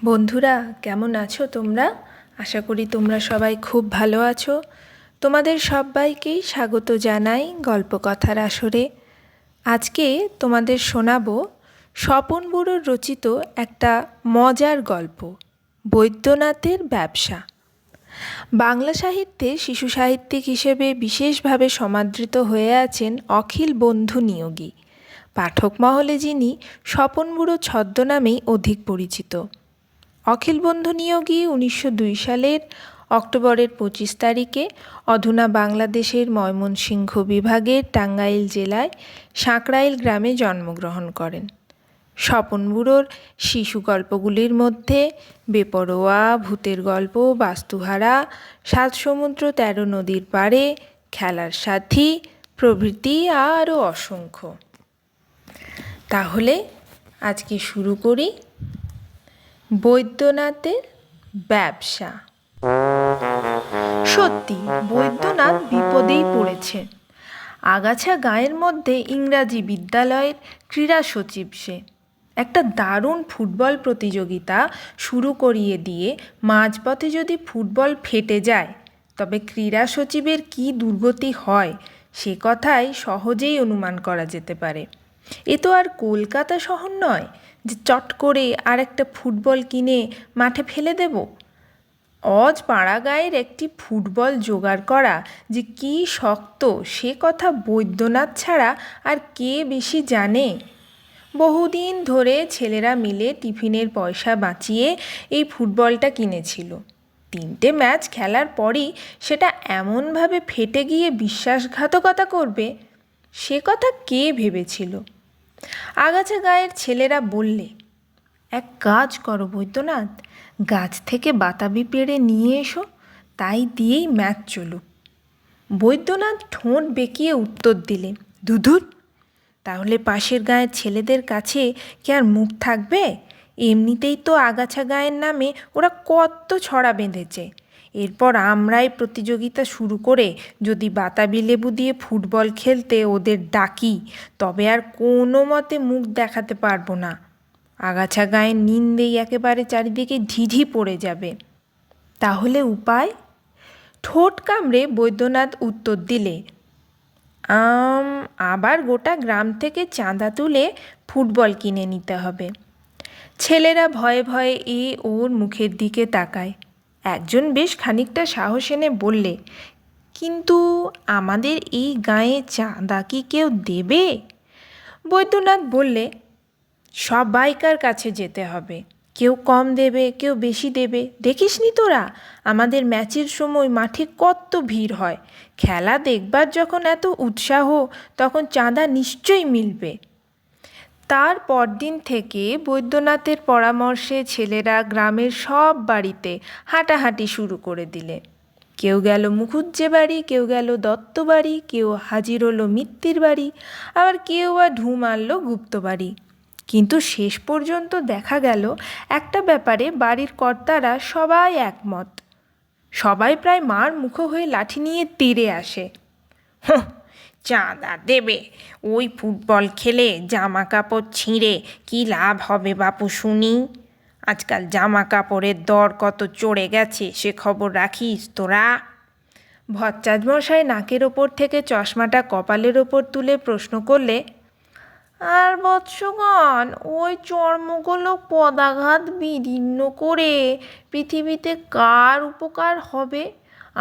বন্ধুরা, কেমন আছো তোমরা? আশা করি তোমরা সবাই খুব ভালো আছো। তোমাদের সবাইকেই স্বাগত জানাই গল্পকথার আসরে। আজকে তোমাদের শোনাবো স্বপন বুড়োর রচিত একটা মজার গল্প, বৈদ্যনাথের ব্যবসা। বাংলা সাহিত্যে শিশু সাহিত্যিক হিসেবে বিশেষভাবে সমাদৃত হয়ে আছেন অখিল বন্ধু নিয়োগী। পাঠক মহলে যিনি স্বপন বুড়ো ছদ্মনামেই অধিক পরিচিত। অখিল বন্ধু নিয়োগী 1902 সালের অক্টোবরের 25 তারিখে অধুনা বাংলাদেশের ময়মনসিংহ বিভাগের টাঙ্গাইল জেলায় সাঁকরাইল গ্রামে জন্মগ্রহণ করেন। স্বপন বুড়োর শিশু গল্পগুলির মধ্যে বেপরোয়া, ভূতের গল্প, বাস্তুহারা, 7 সমুদ্র 13 নদীর পাড়ে, খেলার সাথী প্রভৃতি আরও অসংখ্য। তাহলে আজকে শুরু করি। বৈদ্যনাথের ব্যবসা। সত্যি বৈদ্যনাথ বিপদেই পড়েছে। আগাছা গাঁয়ের মধ্যে ইংরাজি বিদ্যালয়ের ক্রীড়া সচিব সে। একটা দারুণ ফুটবল প্রতিযোগিতা শুরু করিয়ে দিয়ে মাঝপথে যদি ফুটবল ফেটে যায় তবে ক্রীড়া সচিবের কী দুর্গতি হয় সে কথাই সহজেই অনুমান করা যেতে পারে। এ তো আর কলকাতা শহর নয় যে চট করে আর একটা ফুটবল কিনে মাঠে ফেলে দেব। অজ পাড়াগাঁয়ের একটি ফুটবল জোগাড় করা যে কী শক্ত সে কথা বৈদ্যনাথ ছাড়া আর কে বেশি জানে। বহুদিন ধরে ছেলেরা মিলে টিফিনের পয়সা বাঁচিয়ে এই ফুটবলটা কিনেছিল। 3টে ম্যাচ খেলার পরই সেটা এমনভাবে ফেটে গিয়ে বিশ্বাসঘাতকতা করবে সে কথা কে ভেবেছিল। আগাছা গাঁয়ের ছেলেরা বললে, এক কাজ করো বৈদ্যনাথ, গাছ থেকে বাতাবি পেড়ে নিয়ে এসো, তাই দিয়েই ম্যাচ চলুক। বৈদ্যনাথ ঠোঁট বেঁকিয়ে উত্তর দিলে, ধুধুর, তাহলে পাশের গাঁয়ের ছেলেদের কাছে কি আর মুখ থাকবে? এমনিতেই তো আগাছা গাঁয়ের নামে ওরা কত ছড়া বেঁধেছে। এরপর আমরাই প্রতিযোগিতা শুরু করে যদি বাতাবি লেবু দিয়ে ফুটবল খেলতে ওদের ডাকি তবে আর কোনো মতে মুখ দেখাতে পারবো না। আগাছা গাঁয়ের নিন্দেই একেবারে চারিদিকে ঢিঢি পড়ে যাবে। তাহলে উপায়? ঠোঁট কামড়ে বৈদ্যনাথ উত্তর দিলে, আবার গোটা গ্রাম থেকে চাঁদা তুলে ফুটবল কিনে নিতে হবে। ছেলেরা ভয়ে ভয়ে ওর মুখের দিকে তাকায়। একজন বেশ খানিকটা সাহস এনে বললে, কিন্তু আমাদের এই গাঁয়ে চাঁদা কি কেউ দেবে? বৈদ্যনাথ বললে, সবাইকার কাছে যেতে হবে। কেউ কম দেবে, কেউ বেশি দেবে। দেখিসনি তোরা আমাদের ম্যাচের সময় মাঠে কত ভিড় হয়। খেলা দেখবার যখন এত উৎসাহ তখন চাঁদা নিশ্চয়ই মিলবে। তার পরদিন থেকে বৈদ্যনাথের পরামর্শে ছেলেরা গ্রামের সব বাড়িতে হাঁটাহাঁটি শুরু করে দিলে। কেউ গেল মুখুজ্জে বাড়ি, কেউ গেল দত্ত বাড়ি, কেউ হাজির হলো মিত্তির বাড়ি, আবার কেউ বা ঢু মারল গুপ্ত বাড়ি। কিন্তু শেষ পর্যন্ত দেখা গেল একটা ব্যাপারে বাড়ির কর্তারা সবাই একমত। সবাই প্রায় মার মুখো হয়ে লাঠি নিয়ে তীরে আসে। চাঁদা দেবে? ওই ফুটবল খেলে জামা কাপড় ছিঁড়ে কি লাভ হবে বাপু শুনি? আজকাল জামা কাপড়ের দর কত চড়ে গেছে সে খবর রাখিস তোরা? ভট্টাচার্যমশাই নাকের ওপর থেকে চশমাটা কপালের ওপর তুলে প্রশ্ন করলে, আর বৎসগণ, ওই চর্মগুলো পদাঘাত বিদীর্ণ করে পৃথিবীতে কার উপকার হবে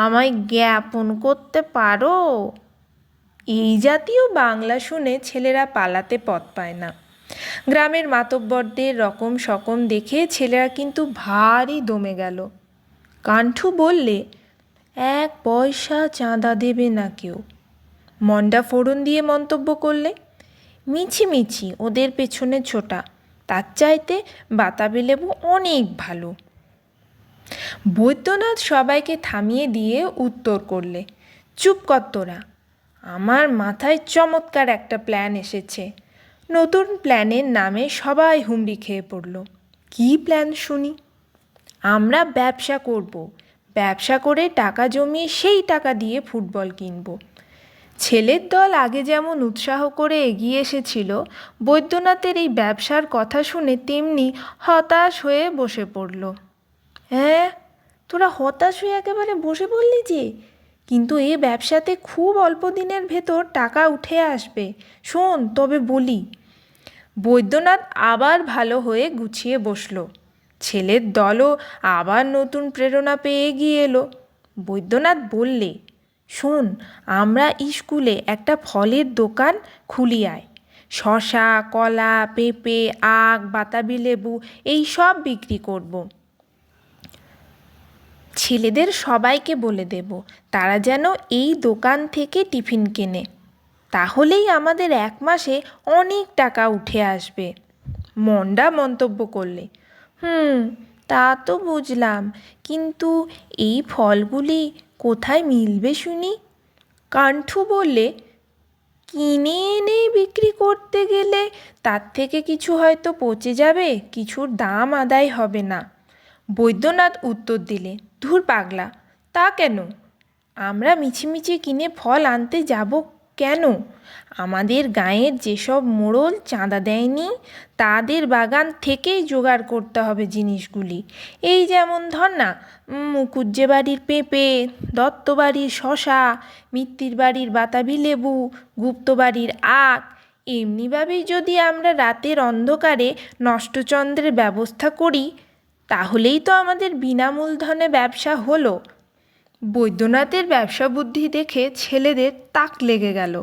আমায় জ্ঞাপন করতে পারো? এই জাতীয় বাংলা শুনে ছেলেরা পালাতে পথ পায় না। গ্রামের মাতব্বরদের রকম সকম দেখে ছেলেরা কিন্তু ভারী দমে গেল। কাণ্ঠু বললে, 1 পয়সা চাঁদা দেবে না কেউ। মন্ডা ফোড়ন দিয়ে মন্তব্য করলে, মিছি ওদের পেছনে ছোটা, তার চাইতে বাতাবি লেবু অনেক ভালো। বৈদ্যনাথ সবাইকে থামিয়ে দিয়ে উত্তর করলে, চুপ কর তোরা, আমার মাথায় চমৎকার একটা প্ল্যান এসেছে। নতুন প্ল্যানের নামে সবাই হুমড়ি খেয়ে পড়ল। কী প্ল্যান শুনি? আমরা ব্যবসা করব, ব্যবসা করে টাকা জমিয়ে সেই টাকা দিয়ে ফুটবল কিনব। ছেলের দল আগে যেমন উৎসাহ করে এগিয়ে এসেছিল, বৈদ্যনাথের এই ব্যবসার কথা শুনে তেমনি হতাশ হয়ে বসে পড়ল। হ্যাঁ, তোরা হতাশ হয়ে একেবারে বসে পড়লি যে? কিন্তু এই ব্যবসাতে খুব অল্প দিনের ভেতর টাকা উঠে আসবে। শোন তবে বলি। বৈদ্যনাথ আবার ভালো হয়ে গুছিয়ে বসল। ছেলের দলও আবার নতুন প্রেরণা পেয়ে এগিয়ে এলো। বৈদ্যনাথ বললে, শোন, আমরা স্কুলে একটা ফলের দোকান খুলি আয়। শশা, কলা, পেঁপে, আখ, বাতাবি লেবু এই সব বিক্রি করব। ছেলেদের সবাইকে বলে দেব তারা যেন এই দোকান থেকে টিফিন কেনে। তাহলেই আমাদের 1 মাসে অনেক টাকা উঠে আসবে। মন্ডা মন্তব্য করলে, তা তো বুঝলাম, কিন্তু এই ফলগুলি কোথায় মিলবে শুনি? কাণ্ঠু বললে, কিনে এনে বিক্রি করতে গেলে তার থেকে কিছু হয়তো পচে যাবে, কিছুর দাম আদায় হবে না। বৈদ্যনাথ উত্তর দিলে, ধুর পাগলা, তা কেন? আমরা মিছিমিছি কিনে ফল আনতে যাব কেন? আমাদের গাঁয়ের যেসব মোড়ল চাঁদা দেয়নি তাদের বাগান থেকেই জোগাড় করতে হবে জিনিসগুলি। এই যেমন ধর না, মুকুজ্জে বাড়ির পেঁপে, দত্ত বাড়ির শশা, মিত্তির বাড়ির বাতাবি লেবু, গুপ্ত বাড়ির আখ। এমনিভাবেই যদি আমরা রাতের অন্ধকারে নষ্টচন্দ্রের ব্যবস্থা করি, তাহলেই তো আমাদের বিনা মূলধনে ব্যবসা হলো। বৈদ্যনাথের ব্যবসা বুদ্ধি দেখে ছেলেদের তাক লেগে গেল।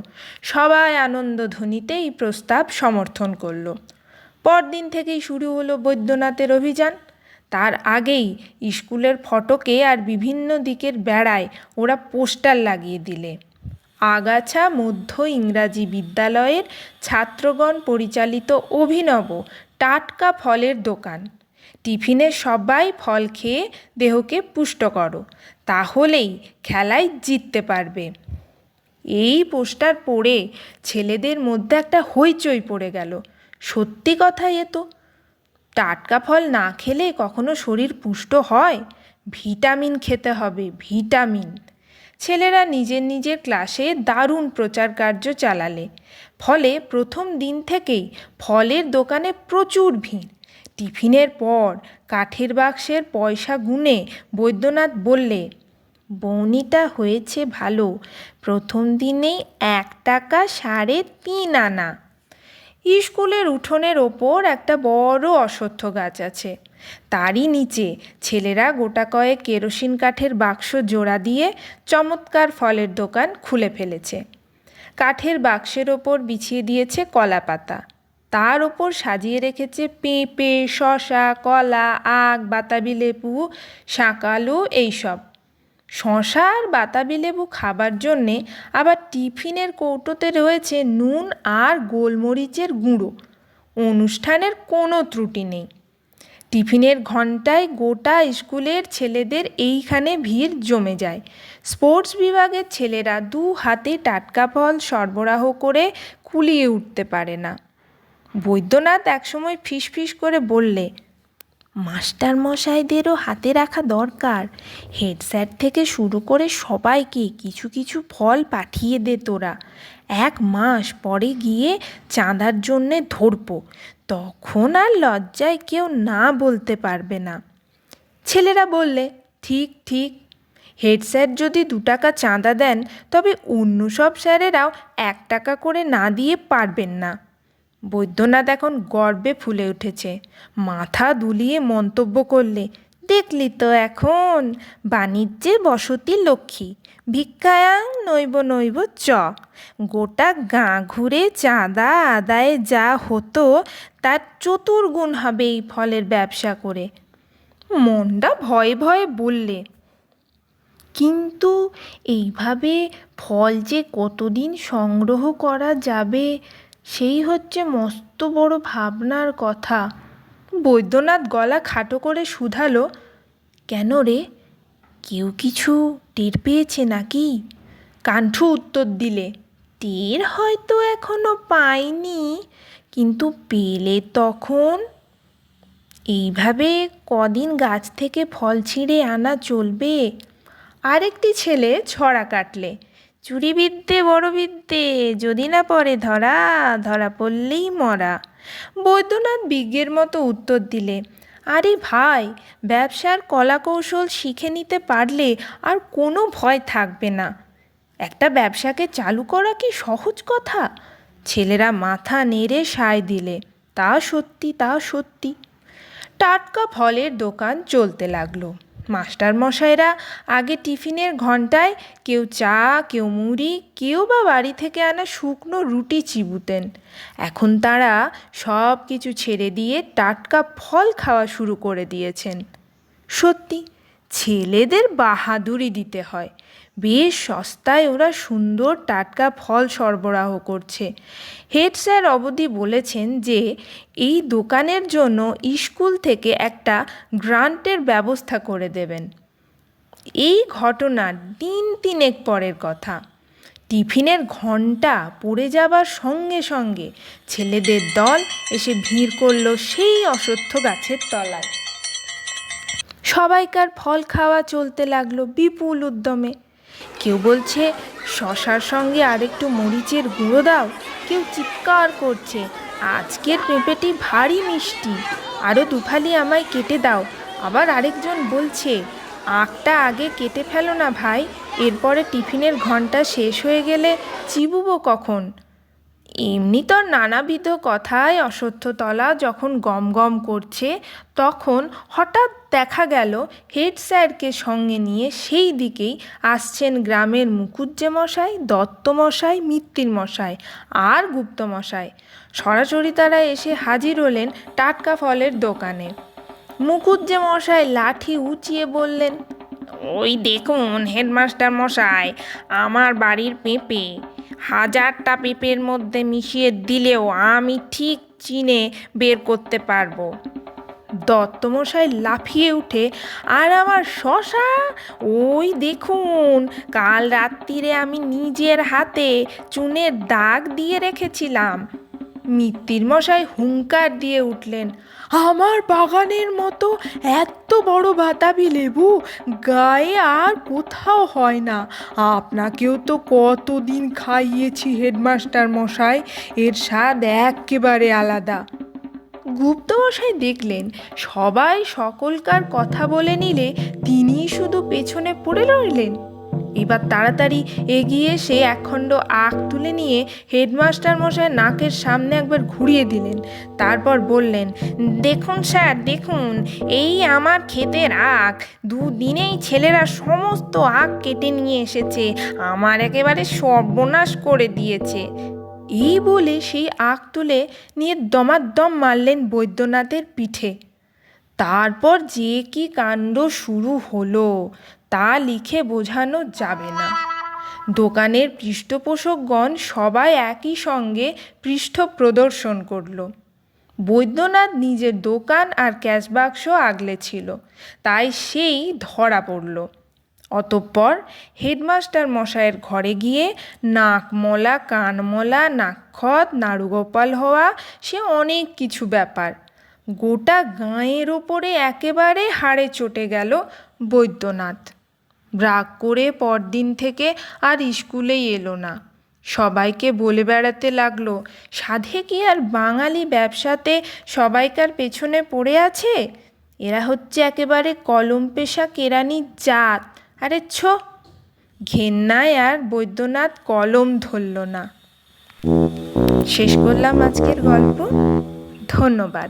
সবাই আনন্দধ্বনিতে এই প্রস্তাব সমর্থন করল। পরদিন থেকেই শুরু হলো বৈদ্যনাথের অভিযান। তার আগেই স্কুলের ফটকে আর বিভিন্ন দিকের বেড়ায় ওরা পোস্টার লাগিয়ে দিলে, আগাছা মধ্য ইংরাজি বিদ্যালয়ের ছাত্রগণ পরিচালিত অভিনব টাটকা ফলের দোকান। টিফিনে সবাই ফল খেয়ে দেহকে পুষ্ট করো, তাহলেই খেলায় জিততে পারবে। এই পোস্টার পড়ে ছেলেদের মধ্যে একটা হইচই পড়ে গেল। সত্যি কথাই এ তো। টাটকা ফল না খেলে কখনো শরীর পুষ্ট হয়? ভিটামিন খেতে হবে, ভিটামিন। ছেলেরা নিজের নিজের ক্লাসে দারুণ প্রচার কার্য চালালে। ফলে প্রথম দিন থেকেই ফলের দোকানে প্রচুর ভিড়। টিফিনের পর কাঠের বাক্সের পয়সা গুনে বৈদ্যনাথ বললে, বউনিটা হয়েছে ভালো, প্রথম দিনেই 1 টাকা 3.5 আনা। স্কুলের উঠোনের ওপর একটা বড় অশ্বত্থ গাছ আছে। তারই নিচে ছেলেরা গোটা কয়েক কেরোসিন কাঠের বাক্স জোড়া দিয়ে চমৎকার ফলের দোকান খুলে ফেলেছে। কাঠের বাক্সের ওপর বিছিয়ে দিয়েছে কলা পাতা, তার ওপর সাজিয়ে রেখেছে পেঁপে, শশা, কলা, আখ, বাতাবি লেবু, শাঁকালু এইসব। শশা আর বাতাবি লেবু খাবার জন্যে আবার টিফিনের কৌটোতে রয়েছে নুন আর গোলমরিচের গুঁড়ো। অনুষ্ঠানের কোনো ত্রুটি নেই। টিফিনের ঘণ্টায় গোটা স্কুলের ছেলেদের এইখানে ভিড় জমে যায়। স্পোর্টস বিভাগের ছেলেরা 2 হাতে টাটকা ফল সরবরাহ করে কুলিয়ে উঠতে পারে না। বৈদ্যনাথ একসময় ফিসফিস করে বললে, মাস্টার মশাইদেরও হাতে রাখা দরকার। হেড স্যার থেকে শুরু করে সবাইকে কিছু কিছু ফল পাঠিয়ে দে তোরা। 1 মাস পরে গিয়ে চাঁদার জন্যে ধরবো, তখন আর লজ্জায় কেউ না বলতে পারবে না। ছেলেরা বললে, ঠিক ঠিক। হেড স্যার যদি 2 টাকা চাঁদা দেন, তবে অন্য সব স্যারেরাও 1 টাকা করে না দিয়ে পারবেন না। বৈদ্যনাথ এখন গর্বে ফুলে উঠেছে। মাথা দুলিয়ে মন্তব্য করলে, দেখলি তো এখন, বাণিজ্যে বসতি লক্ষ্মী, ভিক্ষায়াং নৈব নৈব চ। গোটা গাঁ ঘুরে চাঁদা আদায়ে যা হতো তার 4 গুণ হবে এই ফলের ব্যবসা করে। মন্ডা ভয়ে ভয়ে বললে, কিন্তু এইভাবে ফল যে কতদিন সংগ্রহ করা যাবে, সেই হচ্ছে মস্ত বড় ভাবনার কথা। বৈদ্যনাথ গলা খাটো করে শুধালো, কেন রে, কেউ কিছু টের পেয়েছে নাকি? কাণ্ঠু উত্তর দিলে, টের হয়তো এখনো পাইনি, কিন্তু পেলে তখন। এইভাবে কদিন গাছ থেকে ফল ছিঁড়ে আনা চলবে? আরেকটি ছেলে ছড়া কাটলে, চুরিবিদ্যে বড় বিদ্যে, যদি না পড়ে ধরা, ধরা পড়লেই মরা। বৈদ্যনাথ বিজ্ঞের মতো উত্তর দিলে, আরে ভাই, ব্যবসার কলাকৌশল শিখে নিতে পারলে আর কোনো ভয় থাকবে না। একটা ব্যবসাকে চালু করা কি সহজ কথা? ছেলেরা মাথা নেড়ে সায় দিলে, তা সত্যি, তা সত্যি। টাটকা ফলের দোকান চলতে লাগলো। মাস্টারমশাইরা আগে টিফিনের ঘন্টায় কেউ চা, কেউ মুড়ি, কেউ বা বাড়ি থেকে আনা শুকনো রুটি চিবুতেন। এখন তারা সব কিছু ছেড়ে দিয়ে টাটকা ফল খাওয়া শুরু করে দিয়েছেন। সত্যি, ছেলেদের বাহাদুরি দিতে হয়। বেশ সস্তায় ওরা সুন্দর টাটকা ফল সরবরাহ করছে। হেড স্যার অবধি বলেছেন যে এই দোকানের জন্য স্কুল থেকে একটা গ্রান্টের ব্যবস্থা করে দেবেন। এই ঘটনার দিন তিনেক পরের কথা। টিফিনের ঘণ্টা পড়ে যাবার সঙ্গে সঙ্গে ছেলেদের দল এসে ভিড় করল সেই অশ্বত্থ গাছের তলায়। সবাইকার ফল খাওয়া চলতে লাগলো বিপুল উদ্যমে। কেউ বলছে, শশার সঙ্গে আরেকটু মরিচের গুঁড়ো দাও। কেউ চিৎকার করছে, আজকের পেঁপেটি ভারী মিষ্টি, আরও দুফালি আমায় কেটে দাও। আবার আরেকজন বলছে, আখটা আগে কেটে ফেলো না ভাই, এরপরে টিফিনের ঘন্টা শেষ হয়ে গেলে চিবুবো কখন? এমনি তো নানাবিধ কথায় অশ্বত্থতলা যখন গম গম করছে, তখন হঠাৎ দেখা গেল হেড স্যারকে সঙ্গে নিয়ে সেই দিকেই আসছেন গ্রামের মুকুজ্জেমশাই, দত্তমশাই, মিত্তিরমশাই আর গুপ্তমশাই। সরাসরি তারা এসে হাজির হলেন টাটকা ফলের দোকানে। মুকুজ্জেমশাই লাঠি উঁচিয়ে বললেন, ওই দেখুন হেডমাস্টার মশাই, আমার বাড়ির পেঁপে। 1000টা পেঁপের মধ্যে মিশিয়ে দিলেও আমি ঠিক চিনে বের করতে পারবো। দত্তমশাই লাফিয়ে উঠে, আর আমার শশা, ওই দেখুন, কাল রাত্রিরে আমি নিজের হাতে চুনের দাগ দিয়ে রেখেছিলাম। মিত্তিরমশাই হুঙ্কার দিয়ে উঠলেন, আমার বাগানের মতো এত বড় বাতাবি লেবু গায়ে আর কোথাও হয় না। আপনাকেও তো কতদিন খাইয়েছি হেডমাস্টার মশাই, এর স্বাদ একেবারে আলাদা। গুপ্তমশাই দেখলেন সবাই সকলকার কথা বলে নিলে তিনিই শুধু পেছনে পড়ে রইলেন। এবার তাড়াতাড়ি এগিয়ে এসে একখণ্ড আখ তুলে নিয়ে হেডমাস্টার মশাই নাকের সামনে একবার ঘুরিয়ে দিলেন। তারপর বললেন, দেখুন স্যার, দেখুন, এই আমার ক্ষেতের আখ। 2 দিনেই ছেলেরা সমস্ত আখ কেটে নিয়ে এসেছে, আমার একেবারে সর্বনাশ করে দিয়েছে। এই বলে সেই আখ তুলে নিয়ে দমাদ্দম মারলেন বৈদ্যনাথের পিঠে। তারপর যে কি কাণ্ড শুরু হলো তা লিখে বোঝানো যাবে না। দোকানের পৃষ্ঠপোষকগণ সবাই একই সঙ্গে পৃষ্ঠ প্রদর্শন করল। বৈদ্যনাথ নিজের দোকান আর ক্যাশ বাক্স আগলে ছিল, তাই সেই ধরা পড়ল। অতঃপর হেডমাস্টার মশাইয়ের ঘরে গিয়ে নাকমলা, কানমলা, নাক্ষত, নাড়ুগোপাল হওয়া, সে অনেক কিছু ব্যাপার। গোটা গাঁয়ের ওপরে একেবারে হাড়ে চটে গেল বৈদ্যনাথ। রাগ করে পরদিন থেকে আর স্কুলেই এলো না। সবাইকে বলে বেড়াতে লাগলো, সাধে কি আর বাঙালি ব্যবসাতে সবাইকার পেছনে পড়ে আছে? এরা হচ্ছে একেবারে কলম পেশা কেরানির জাত। আরে ছো! ঘেন্নায় আর বৈদ্যনাথ কলম ধরল না। শেষ করলাম আজকের গল্প। ধন্যবাদ।